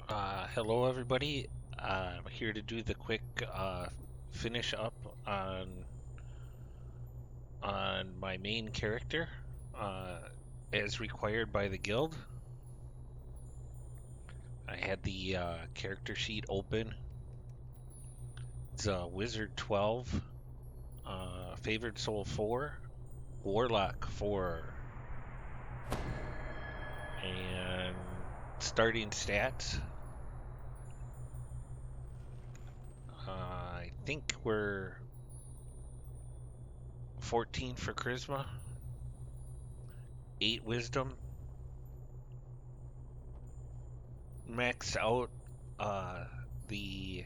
Hello everybody. I'm here to do the quick finish up on my main character uh, as required by the guild. I had the character sheet open. It's Wizard 12, Favored Soul 4, Warlock 4, and starting stats. I think we're 14 for Charisma, 8 Wisdom, max out uh, the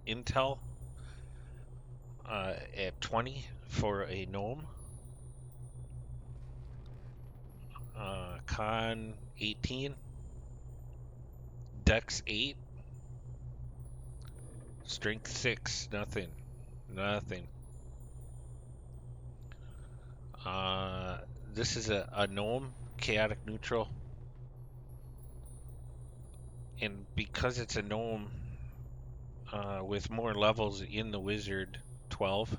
intel at 20 for a gnome, con 18, dex 8, strength 6, nothing. Uh, this is a gnome, chaotic neutral, and because it's a gnome with more levels in the wizard 12,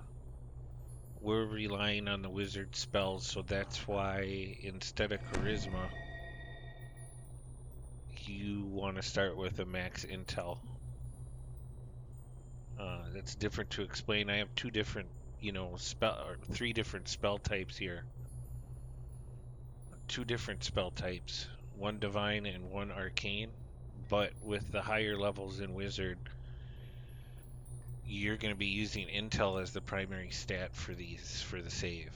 we're relying on the wizard spells, so that's why instead of charisma, you want to start with a max intel. That's different to explain. I have two different, spell or three different spell types here. Two different spell types, one divine and one arcane. But with the higher levels in wizard, you're going to be using intel as the primary stat for these for the save.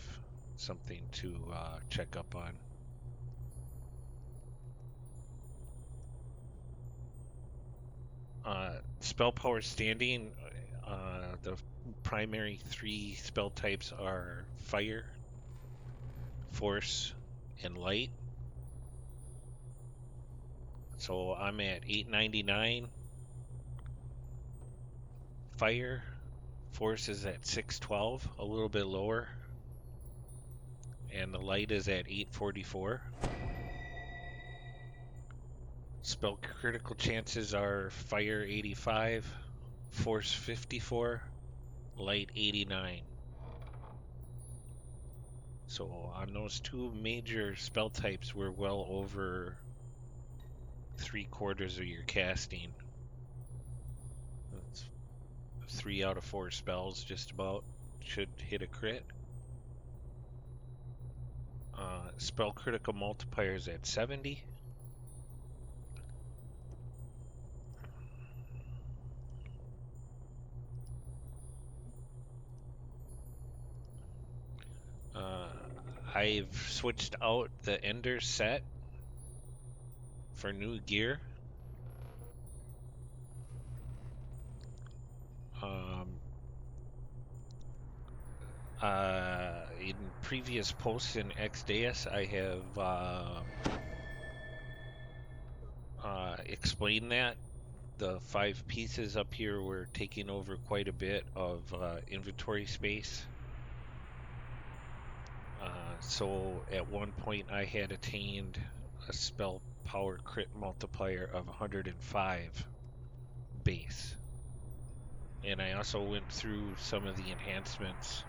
Something to check up on. Spell power standing. The primary three spell types are fire, force, and light. So I'm at 899. Fire, force is at 612, a little bit lower. And the light is at 844. Spell critical chances are fire 85, force 54, light 89. So on those two major spell types, we're well over 3/4 of your casting. That's 3 out of 4 spells just about should hit a crit. Spell critical multipliers at 70. I've switched out the Ender set for new gear. In previous posts in XDeus, I have explained that. The 5 pieces up here were taking over quite a bit of inventory space. So at one point I had attained a spell power crit multiplier of 105 base. And I also went through some of the enhancements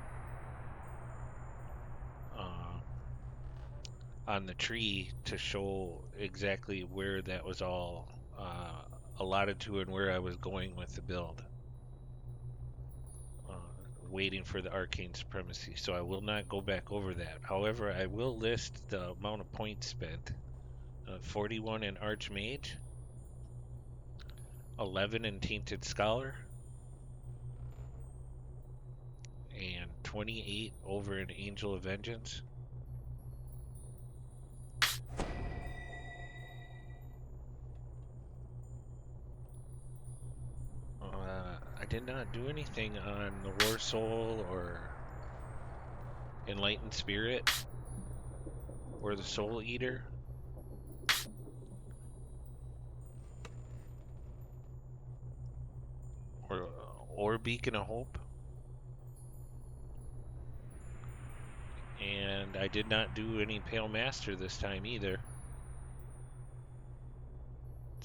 on the tree to show exactly where that was all allotted to and where I was going with the build. Waiting for the arcane supremacy, so I will not go back over that. However, I will list the amount of points spent. 41 in Archmage, 11 in Tainted Scholar, and 28 over in Angel of Vengeance. I did not do anything on the War Soul or Enlightened Spirit or the Soul Eater. Or Beacon of Hope. And I did not do any Pale Master this time either.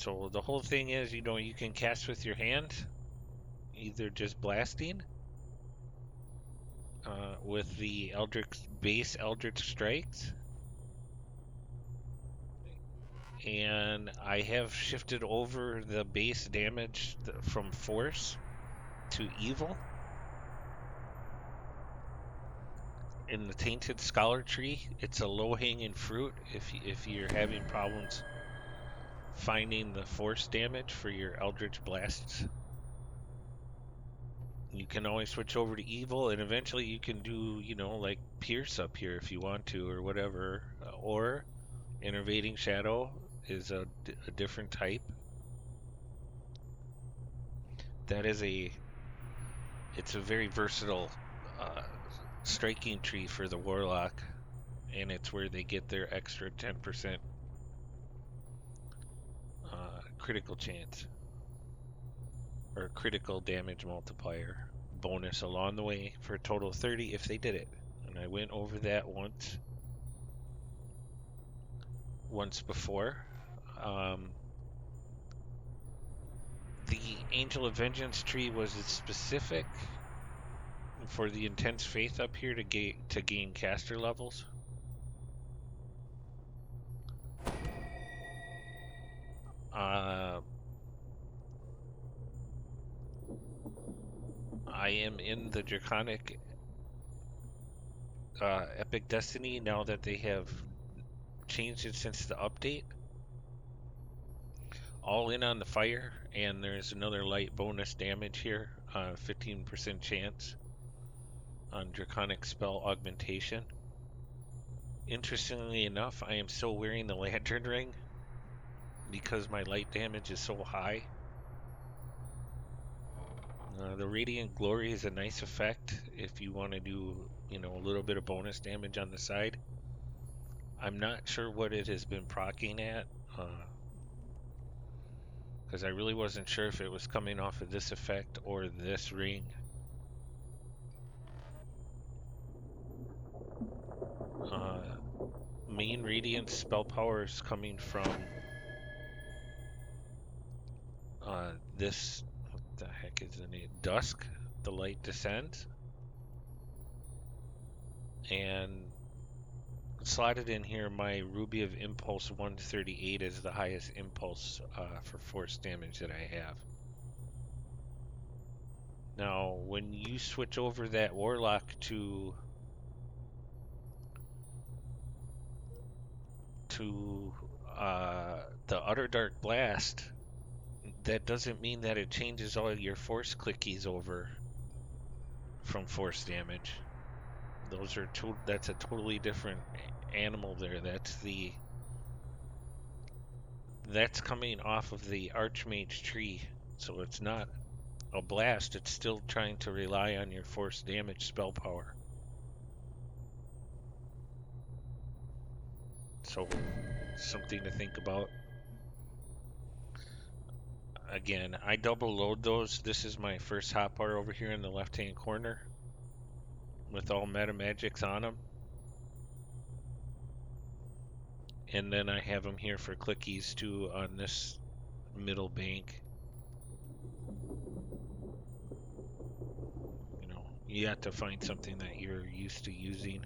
So the whole thing is, you know, you can cast with your hand, either just blasting with the base Eldritch Strikes, and I have shifted over the base damage from force to evil in the Tainted Scholar tree. It's a low-hanging fruit if you're having problems finding the force damage for your Eldritch Blasts. You can always switch over to evil, and eventually you can do, you know, like Pierce up here if you want to, or whatever. Or Innervating Shadow is a different type. That is it's a very versatile striking tree for the Warlock, and it's where they get their extra 10% critical chance, or critical damage multiplier bonus along the way, for a total of 30 if they did it. And I went over that once before. The Angel of Vengeance tree was specific for the Intense Faith up here to gain caster levels. I am in the Draconic Epic Destiny now that they have changed it since the update. All in on the fire, and there's another light bonus damage here, 15% chance on Draconic Spell Augmentation. Interestingly enough, I am still wearing the Lantern Ring because my light damage is so high. The Radiant Glory is a nice effect if you want to do, you know, a little bit of bonus damage on the side. I'm not sure what it has been proccing at, because I really wasn't sure if it was coming off of this effect or this ring. Main Radiant spell power is coming from this, what the heck is the name? Dusk, the Light Descends. And slotted in here, my Ruby of Impulse 138 is the highest impulse for force damage that I have. Now, when you switch over that Warlock to the Underdark Blast, that doesn't mean that it changes all your force clickies over from force damage. Those are that's a totally different animal there. That's coming off of the Archmage tree, so it's not a blast. It's still trying to rely on your force damage spell power. So, something to think about. Again, I double load those. This is my first hotbar over here in the left-hand corner with all meta magics on them. And then I have them here for clickies too on this middle bank. You know, you have to find something that you're used to using.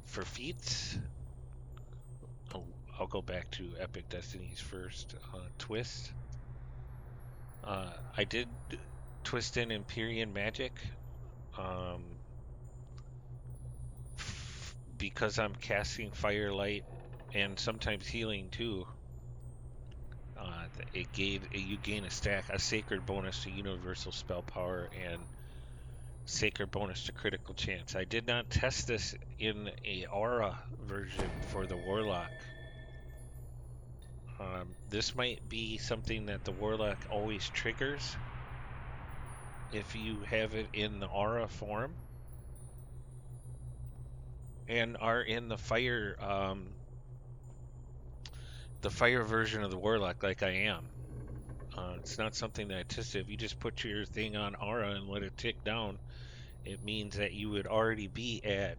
For feats, I'll go back to Epic Destinies first. Twist. I did twist in Empyrean Magic. Because I'm casting Firelight and sometimes healing too. You gain a sacred bonus to universal spell power and sacred bonus to critical chance. I did not test this in a aura version for the Warlock. This might be something that the Warlock always triggers if you have it in the aura form and are in the fire version of the Warlock like I am. It's not something that I tested. If you just put your thing on aura and let it tick down, it means that you would already be at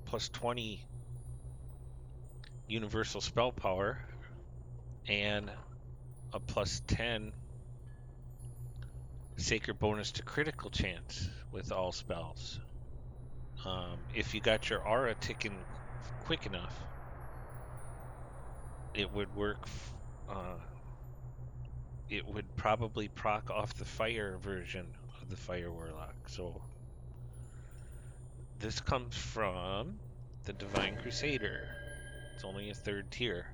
plus 20 universal spell power, and a plus 10 sacred bonus to critical chance with all spells. If you got your aura ticking quick enough, it would work. It would probably proc off the fire version of the Fire Warlock. So this comes from the Divine Crusader. It's only a 3rd tier.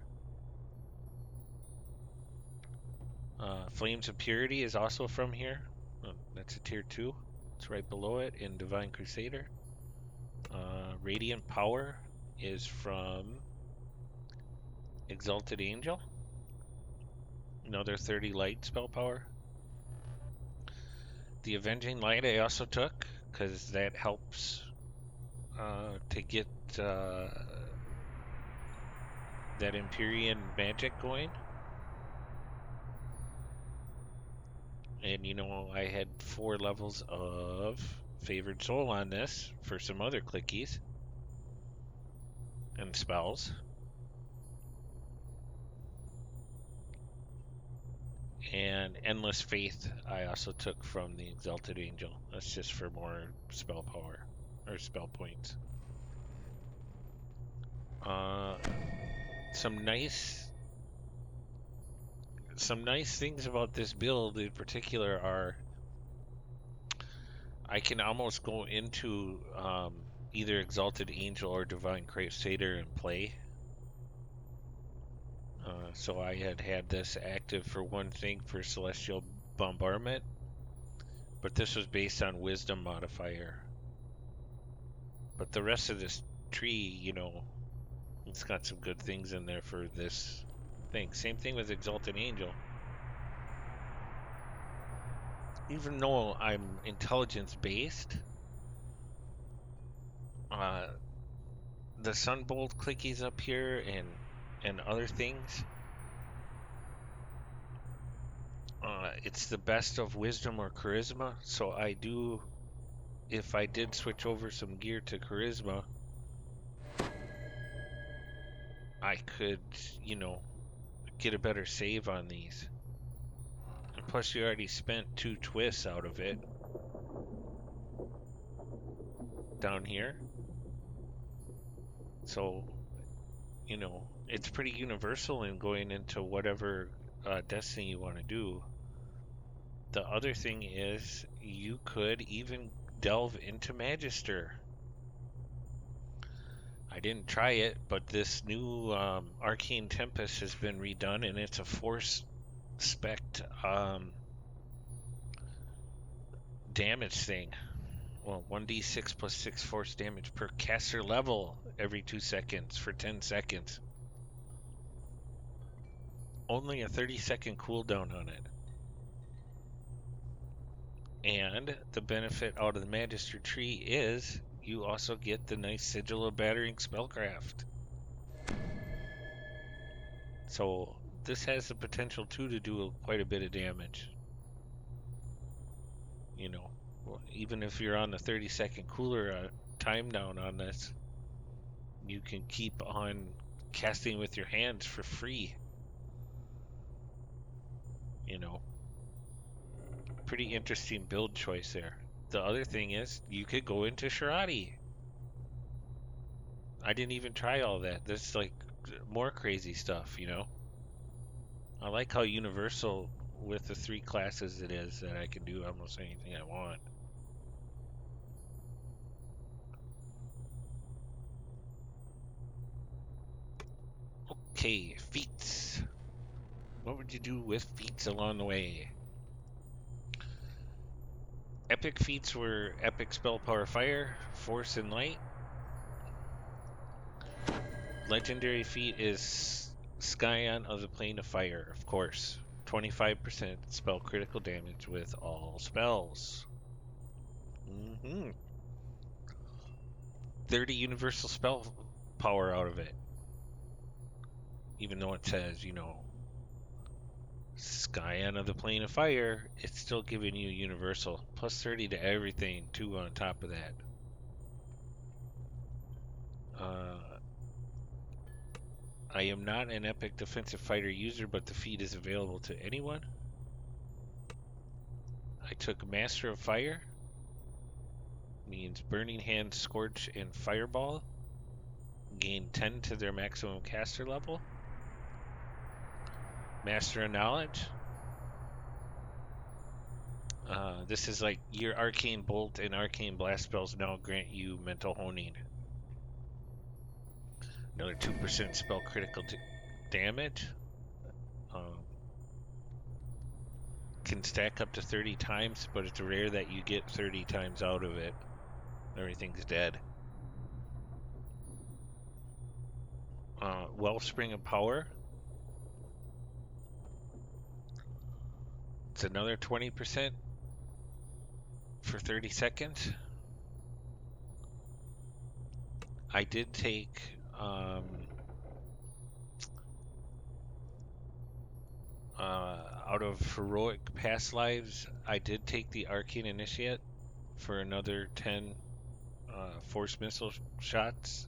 Flames of Purity is also from here. That's a tier 2. It's right below it in Divine Crusader. Radiant Power is from Exalted Angel. Another 30 light spell power. The Avenging Light I also took because that helps to get that Empyrean magic going. And you know, I had 4 levels of Favored Soul on this for some other clickies and spells. And Endless Faith I also took from the Exalted Angel. That's just for more spell power or spell points. Some nice things about this build in particular are I can almost go into either Exalted Angel or Divine Crusader and play. So I had this active for one thing for Celestial Bombardment, but this was based on Wisdom modifier. But the rest of this tree, you know, it's got some good things in there for this thing. Same thing with Exalted Angel. Even though I'm intelligence based, the Sunbolt clickies up here and other things, it's the best of Wisdom or Charisma. So I do, if I did switch over some gear to Charisma, I could, you know, get a better save on these. And plus you already spent 2 twists out of it down here. So, you know, it's pretty universal in going into whatever destiny you want to do. The other thing is you could even delve into Magister. I didn't try it, but this new Arcane Tempest has been redone, and it's a force spect damage thing. Well, 1d6 plus 6 force damage per caster level every 2 seconds for 10 seconds. Only a 30-second cooldown on it. And the benefit out of the Magister tree is you also get the nice Sigil of Battering Spellcraft. So this has the potential too to do quite a bit of damage. You know, well, even if you're on the 30-second cooler time down on this, you can keep on casting with your hands for free. You know, pretty interesting build choice there. The other thing is you could go into Shirati. I didn't even try all that. There's like more crazy stuff, you know. I like how universal with the 3 classes it is that I can do almost anything I want. Okay, feats. What would you do with feats along the way? Epic feats were Epic Spell Power Fire, Force and Light. Legendary feat is Scion of the Plane of Fire, of course. 25% spell critical damage with all spells. 30 universal spell power out of it. Even though it says, you know, Scion of the Plane of Fire, it's still giving you universal. Plus 30 to everything, too, on top of that. I am not an epic defensive fighter user, but the feat is available to anyone. I took Master of Fire. Means Burning Hand, Scorch, and Fireball. Gain 10 to their maximum caster level. Master of Knowledge. This is like your Arcane Bolt and Arcane Blast spells now grant you mental honing. Another 2% spell critical damage. Can stack up to 30 times, but it's rare that you get 30 times out of it. Everything's dead. Wellspring of Power. It's another 20% for 30 seconds. I did take out of heroic past lives, I did take the Arcane Initiate for another 10 force missile shots.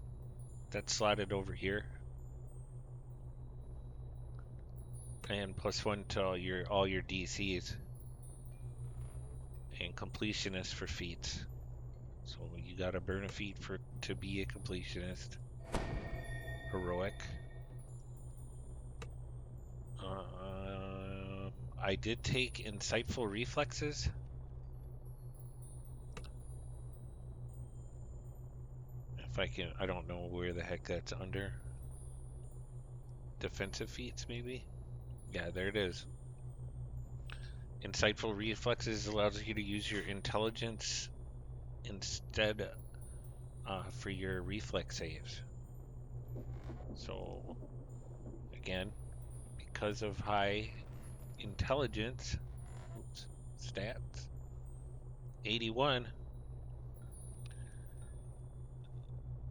That's slotted over here. And +1 to all your DCs. And completionist for feats. So you gotta burn a feat to be a completionist. Heroic. I did take Insightful Reflexes. If I can, I don't know where the heck that's under. Defensive feats, maybe? Yeah, there it is. Insightful Reflexes allows you to use your intelligence instead for your reflex saves. So, again, because of high intelligence, stats, 81,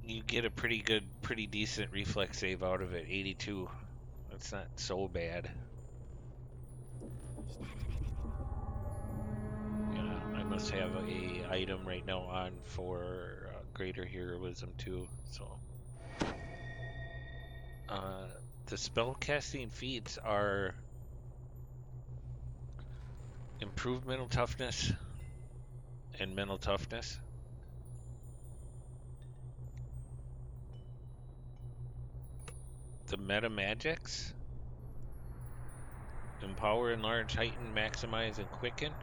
you get a pretty decent reflex save out of it. 82, that's not so bad. Yeah, I must have a item right now on for greater heroism too, so. The spellcasting feats are improved mental toughness and mental toughness. The meta magics: empower, enlarge, heighten, maximize, and quicken.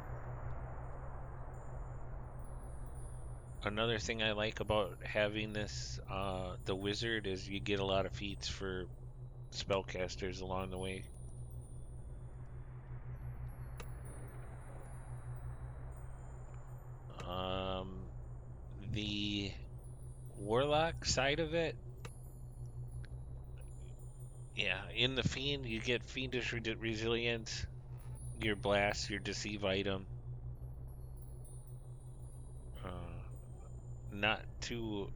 Another thing I like about having this, the wizard, is you get a lot of feats for spellcasters along the way. The warlock side of it, yeah, in the fiend you get fiendish resilience, your blast, your deceive item. Not too.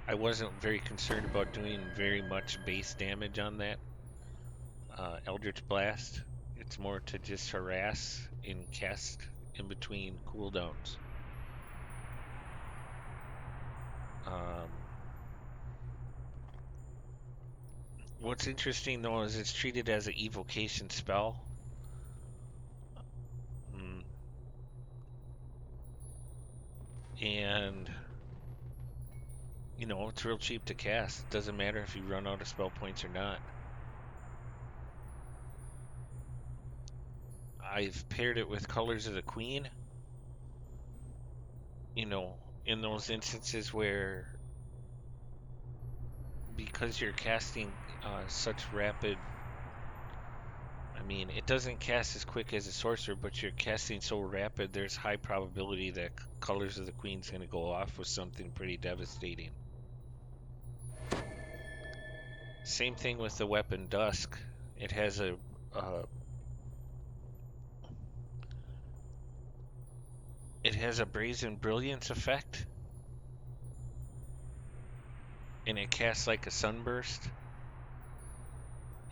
I wasn't very concerned about doing very much base damage on that. Eldritch Blast, it's more to just harass and cast in between cooldowns. What's interesting though is it's treated as an evocation spell. And you know, it's real cheap to cast. Doesn't matter if you run out of spell points or not. I've paired it with Colors of the Queen. You know, in those instances where, because you're casting such rapid, I mean, it doesn't cast as quick as a sorcerer, but you're casting so rapid, there's high probability that Colors of the Queen's going to go off with something pretty devastating. Same thing with the weapon Dusk. It has a Brazen Brilliance effect, and it casts like a sunburst.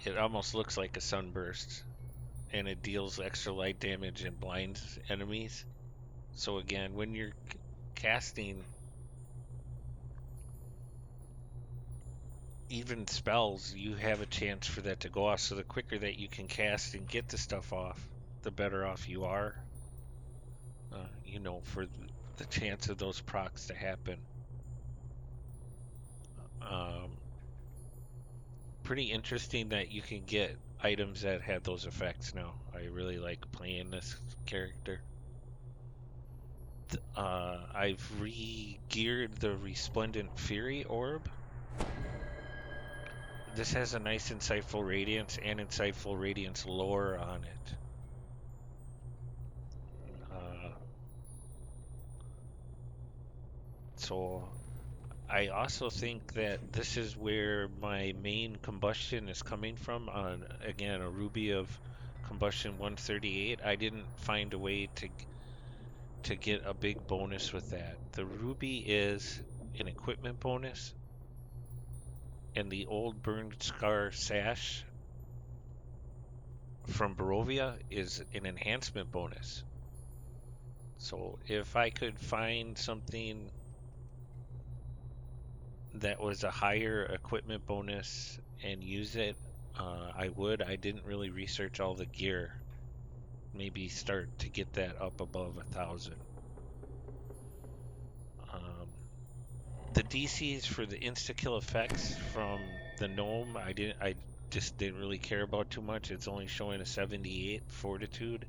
It almost looks like a sunburst, and it deals extra light damage and blinds enemies. So again, when you're casting even spells, you have a chance for that to go off. So the quicker that you can cast and get the stuff off, the better off you are. For the chance of those procs to happen. Um, Pretty interesting that you can get items that have those effects now. I really like playing this character. I've re-geared the Resplendent Fury Orb. This has a nice Insightful Radiance and Insightful Radiance lore on it. So I also think that this is where my main combustion is coming from. On again, a Ruby of Combustion 138. I didn't find a way to get a big bonus with that. The Ruby is an equipment bonus, and the old Burned Scar Sash from Barovia is an enhancement bonus. So if I could find something that was a higher equipment bonus and use it, I would. I didn't really research all the gear. Maybe start to get that up above 1,000. The DCs for the insta-kill effects from the gnome, I just didn't really care about too much. It's only showing a 78 fortitude.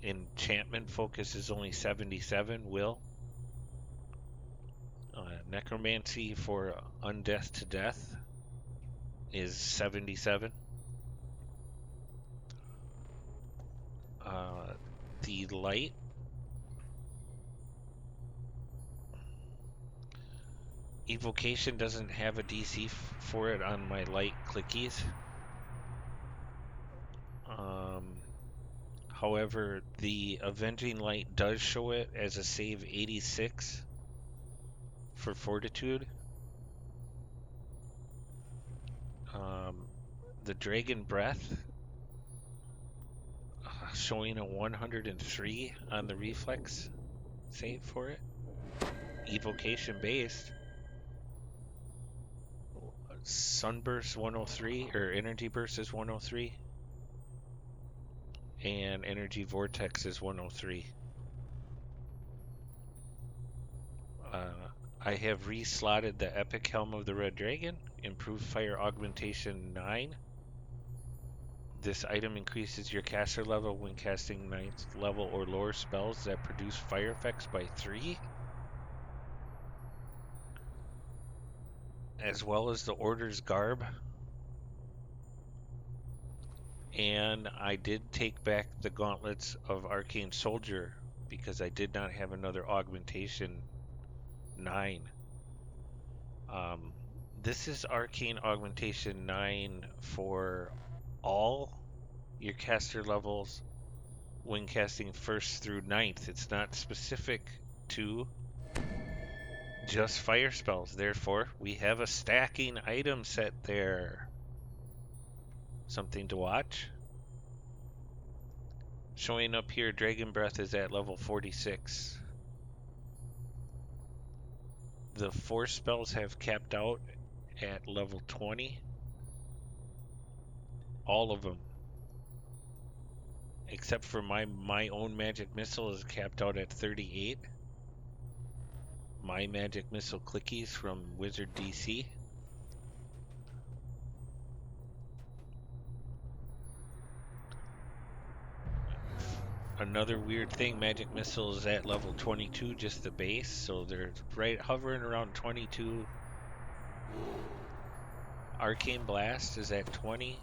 Enchantment focus is only 77 will. Necromancy for undeath to death is 77. The light evocation doesn't have a DC for it on my light clickies. However, the Avenging Light does show it as a save 86 for Fortitude. The Dragon Breath showing a 103 on the reflex save for it. Evocation based. Sunburst 103 or Energy Burst is 103. And Energy Vortex is 103. I have re-slotted the Epic Helm of the Red Dragon, improved fire augmentation 9. This item increases your caster level when casting 9th level or lower spells that produce fire effects by 3. As well as the Order's Garb. And I did take back the Gauntlets of Arcane Soldier because I did not have another augmentation 9. This is Arcane Augmentation 9 for all your caster levels when casting 1st through 9th. It's not specific to just fire spells. Therefore, we have a stacking item set there. Something to watch. Showing up here, Dragon Breath is at level 46. The force spells have capped out at level 20. All of them. Except for my own magic missile is capped out at 38. My magic missile clickies from Wizard DC. Another weird thing, magic missile is at level 22, just the base, so they're right hovering around 22. Arcane Blast is at 20.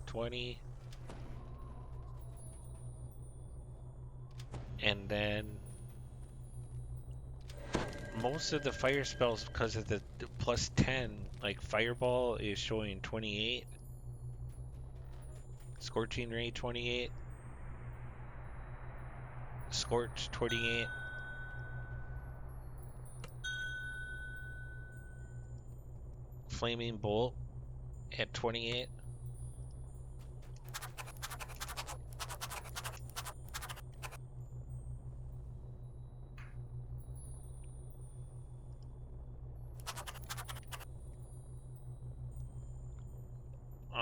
20. And then most of the fire spells, because of the plus 10, like Fireball is showing 28. Scorching Ray 28. Scorch 28. Flaming Bolt at 28.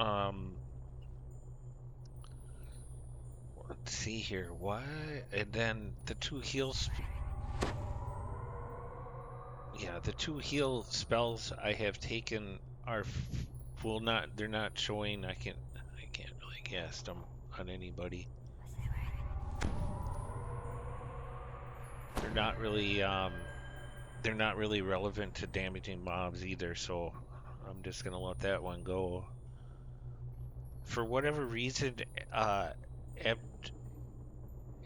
Um, let's see here. What? And then the two heals. Yeah, the two heal spells I have taken are will not. They're not showing. I can't really cast them on anybody. They're not really. They're not really relevant to damaging mobs either. So I'm just gonna let that one go. For whatever reason, uh, ab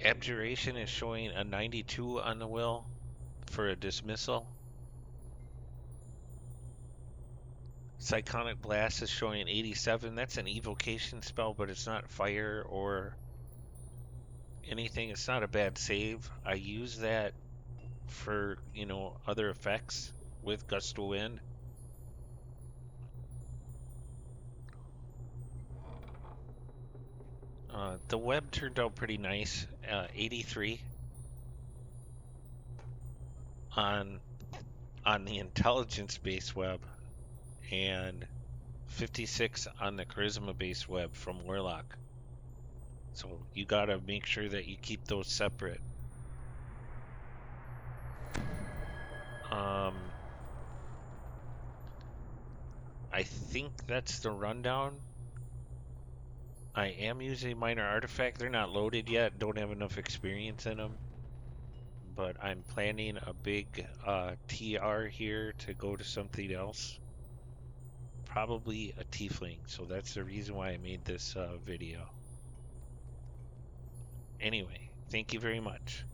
abjuration is showing a 92 on the will for a dismissal. Psychonic Blast is showing an 87. That's an evocation spell, but it's not fire or anything. It's not a bad save. I use that for, other effects with Gust of Wind. The web turned out pretty nice. 83 on the intelligence-based web and 56 on the charisma-based web from Warlock. So you gotta make sure that you keep those separate. Um, I think that's the rundown. I am using minor artifact. They're not loaded yet. Don't have enough experience in them. But I'm planning a big TR here to go to something else. Probably a tiefling. So that's the reason why I made this video. Anyway, thank you very much.